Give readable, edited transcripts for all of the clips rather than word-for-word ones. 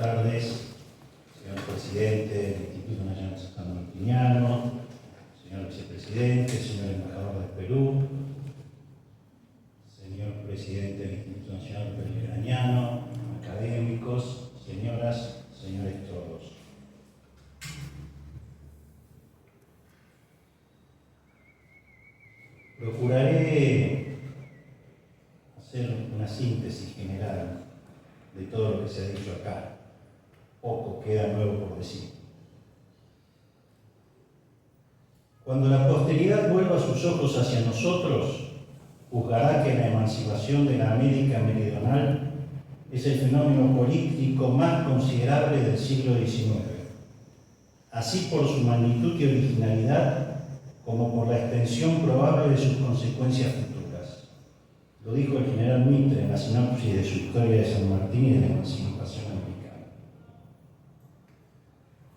tardes, señor presidente del Instituto Nacional San Martiniano, señor vicepresidente, señor embajador del Perú, señor presidente del Instituto Nacional Bolivariano, académicos, señoras, señores todos. Procuraré hacer una síntesis general de todo lo que se ha dicho acá. Poco queda nuevo por decir. Cuando la posteridad vuelva sus ojos hacia nosotros, juzgará que la emancipación de la América Meridional es el fenómeno político más considerable del siglo XIX, así por su magnitud y originalidad, como por la extensión probable de sus consecuencias futuras. Lo dijo el general Mitre en la sinopsis de su historia de San Martín y de la emancipación americana.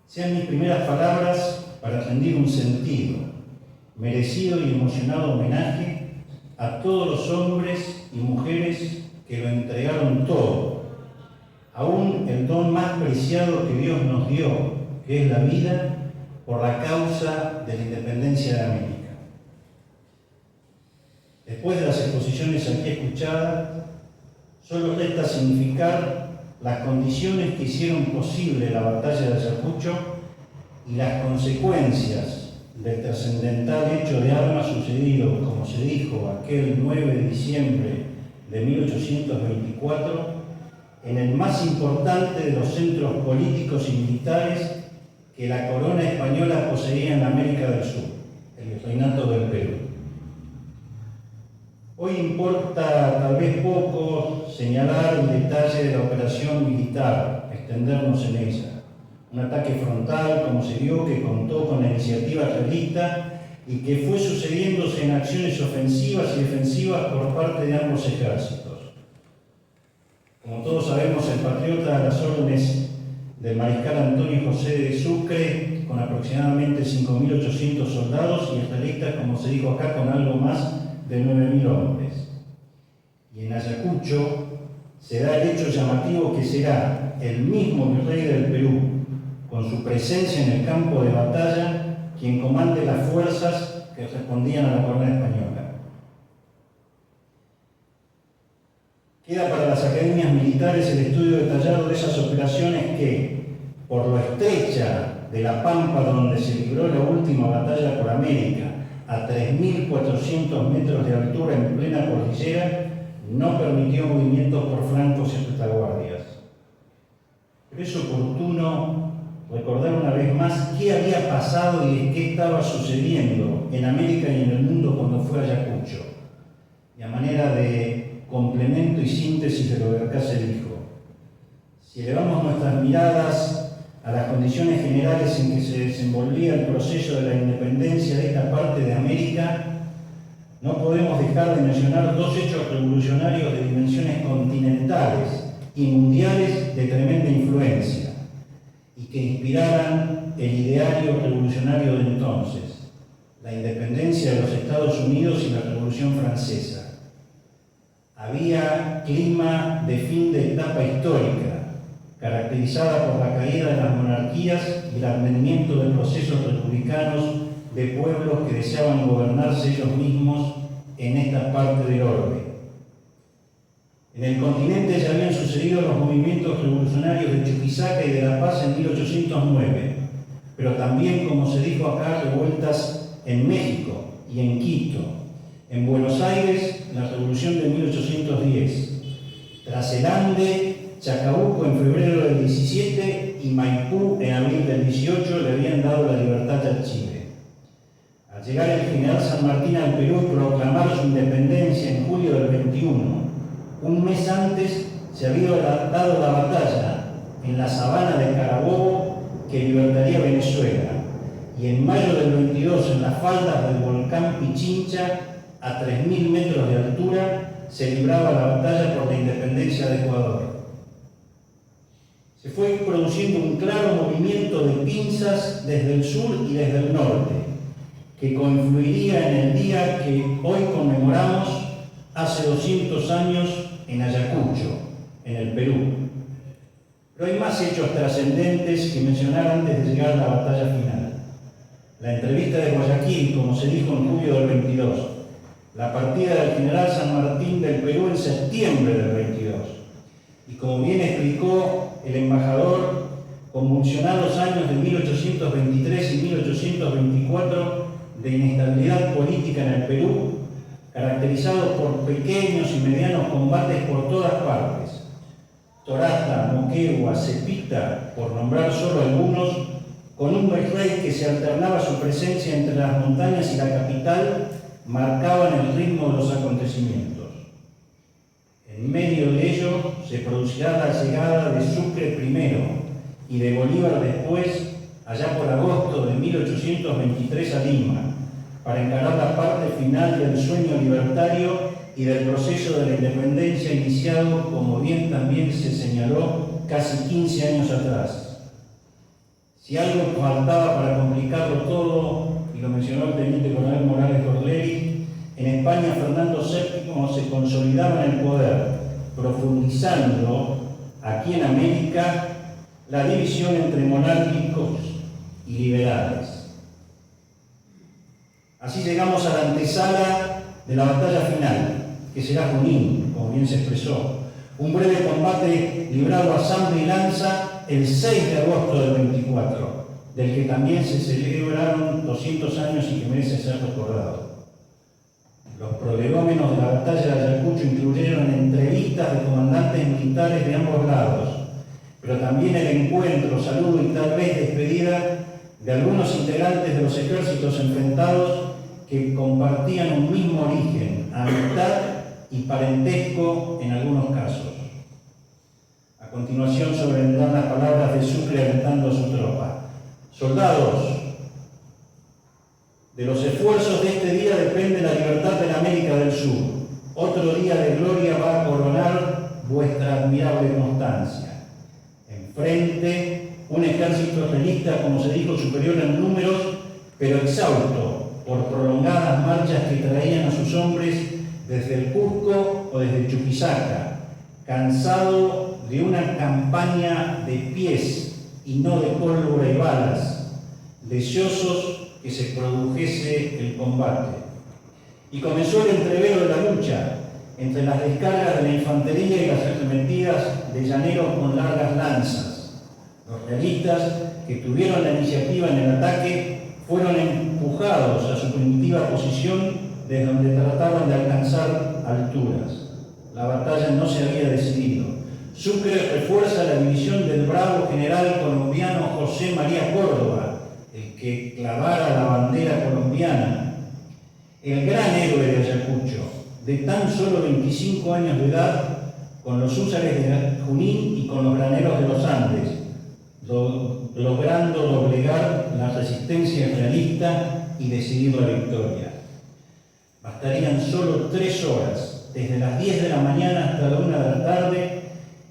Sean mis primeras palabras para rendir un sentido, merecido y emocionado homenaje a todos los hombres y mujeres que lo entregaron todo, aún el don más preciado que Dios nos dio, que es la vida, por la causa de la independencia de América. Después de las exposiciones aquí escuchadas, solo resta significar las condiciones que hicieron posible la batalla de Ayacucho y las consecuencias del trascendental hecho de armas sucedido, como se dijo, aquel 9 de diciembre de 1824, en el más importante de los centros políticos y militares que la corona española poseía en América del Sur, el Reinato del Perú. Hoy importa tal vez poco señalar el detalle de la operación militar, extendernos en ella. Un ataque frontal, como se dio, que contó con la iniciativa realista y que fue sucediéndose en acciones ofensivas y defensivas por parte de ambos ejércitos. Como todos sabemos, el patriota a las órdenes del mariscal Antonio José de Sucre, con aproximadamente 5.800 soldados, y israelitas, como se dijo acá, con algo más de 9.000 hombres. Y en Ayacucho se da el hecho llamativo que será el mismo virrey del Perú, con su presencia en el campo de batalla, quien comande las fuerzas que respondían a la corona española. Queda para las academias militares el estudio detallado de esas operaciones que, por lo estrecha de la pampa donde se libró la última batalla por América, a 3.400 metros de altura en plena cordillera, no permitió movimientos por flancos y retaguardias. Pero es oportuno recordar una vez más qué había pasado y qué estaba sucediendo en América y en el mundo cuando fue a Ayacucho, y a manera de complemento y síntesis de lo que acá se dijo. Si elevamos nuestras miradas a las condiciones generales en que se desenvolvía el proceso de la independencia de esta parte de América, no podemos dejar de mencionar dos hechos revolucionarios de dimensiones continentales y mundiales de tremenda influencia y que inspiraran el ideario revolucionario de entonces: la independencia de los Estados Unidos y la Revolución Francesa. Había clima de fin de etapa histórica, caracterizada por la caída de las monarquías y el advenimiento de procesos republicanos de pueblos que deseaban gobernarse ellos mismos en esta parte del orbe. En el continente ya habían sucedido los movimientos revolucionarios de Chuquisaca y de La Paz en 1809, pero también, como se dijo acá, revueltas en México y en Quito. En Buenos Aires, la Revolución de 1810. Tras el Ande, Chacabuco en febrero del 17 y Maipú en abril del 18 le habían dado la libertad al Chile. Al llegar el general San Martín al Perú y proclamar su independencia en julio del 21, un mes antes se había dado la batalla en la sabana de Carabobo que libertaría Venezuela, y en mayo del 22, en las faldas del volcán Pichincha, a 3.000 metros de altura, se libraba la batalla por la independencia de Ecuador. Se fue produciendo un claro movimiento de pinzas desde el sur y desde el norte, que confluiría en el día que hoy conmemoramos hace 200 años en Ayacucho, en el Perú. Pero hay más hechos trascendentes que mencionar antes de llegar a la batalla final. La entrevista de Guayaquil, como se dijo en julio del 22, la partida del general San Martín del Perú en septiembre del 22, y como bien explicó el embajador, convulsionados años de 1823 y 1824 de inestabilidad política en el Perú, caracterizados por pequeños y medianos combates por todas partes. Torata, Moquegua, Cepita, por nombrar solo algunos, con un virrey que se alternaba su presencia entre las montañas y la capital, marcaban el ritmo de los acontecimientos. En medio de ello se producirá la llegada de Sucre primero y de Bolívar después, allá por agosto de 1823 a Lima, para encarar la parte final del sueño libertario y del proceso de la independencia iniciado, como bien también se señaló, casi 15 años atrás. Si algo faltaba para complicarlo todo, y lo mencionó el teniente coronel Morales Orleri, en España Fernando VII se consolidaba en el poder, profundizando aquí en América la división entre monárquicos y liberales. Así llegamos a la antesala de la batalla final, que será Junín, como bien se expresó. Un breve combate librado a sable y lanza el 6 de agosto del 24, del que también se celebraron 200 años y que merece ser recordado. Los prolegómenos de la batalla de Ayacucho incluyeron entrevistas de comandantes militares de ambos lados, pero también el encuentro, saludo y tal vez despedida de algunos integrantes de los ejércitos enfrentados que compartían un mismo origen, amistad y parentesco en algunos casos. A continuación sobrevendrán las palabras de Sucre alentando a su tropa. Soldados, de los esfuerzos de este día depende la libertad de la América del Sur. Otro día de gloria va a coronar vuestra admirable constancia. Enfrente, un ejército realista, como se dijo, superior en números, pero exhausto por prolongadas marchas que traían a sus hombres desde el Cusco o desde Chuquisaca, cansado de una campaña de pies y no de pólvora y balas, deseosos que se produjese el combate. Y comenzó el entrevero de la lucha entre las descargas de la infantería y las arremetidas de llaneros con largas lanzas. Los realistas, que tuvieron la iniciativa en el ataque, fueron empujados a su primitiva posición desde donde trataban de alcanzar alturas. La batalla no se había decidido. Sucre refuerza la división del bravo general colombiano José María Córdoba, el que clavara la bandera colombiana. El gran héroe de Ayacucho, de tan solo 25 años de edad, con los húsares de Junín y con los graneros de los Andes, logrando doblegar la resistencia realista y decidir la victoria. Bastarían solo 3 horas, desde las 10 de la mañana hasta la 1 de la tarde,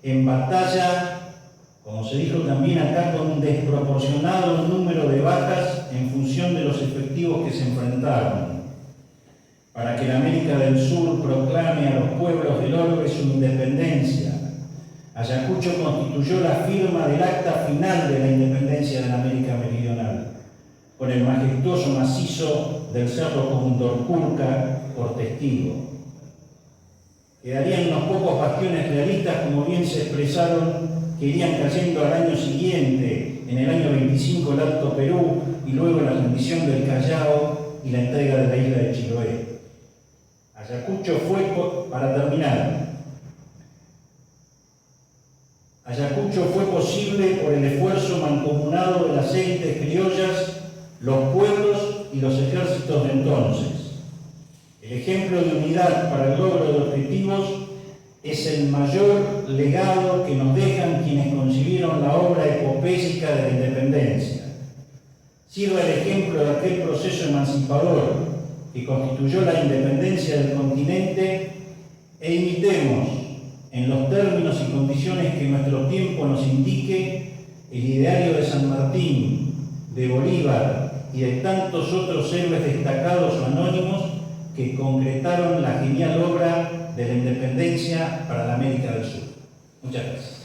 en batalla, como se dijo también acá, con un desproporcionado número de bajas en función de los efectivos que se enfrentaron, para que la América del Sur proclame a los pueblos del orbe su independencia. Ayacucho constituyó la firma del acta final de la independencia de la América Meridional, con el majestuoso macizo del Cerro Condorcurca por testigo. Quedarían unos pocos bastiones realistas, como bien se expresaron, que irían cayendo al año siguiente, en el año 25 el Alto Perú, y luego la rendición del Callao y la entrega de la isla de Chiloé. Ayacucho fue, para terminar, Ayacucho fue posible por el esfuerzo mancomunado de las élites criollas, los pueblos y los ejércitos de entonces. El ejemplo de unidad para el logro de objetivos es el mayor legado que nos dejan quienes concibieron la obra epopéyica de la independencia. Sirva el ejemplo de aquel proceso emancipador que constituyó la independencia del continente e imitemos, en los términos y condiciones que nuestro tiempo nos indique, el ideario de San Martín, de Bolívar y de tantos otros héroes destacados o anónimos que concretaron la genial obra de la independencia para la América del Sur. Muchas gracias.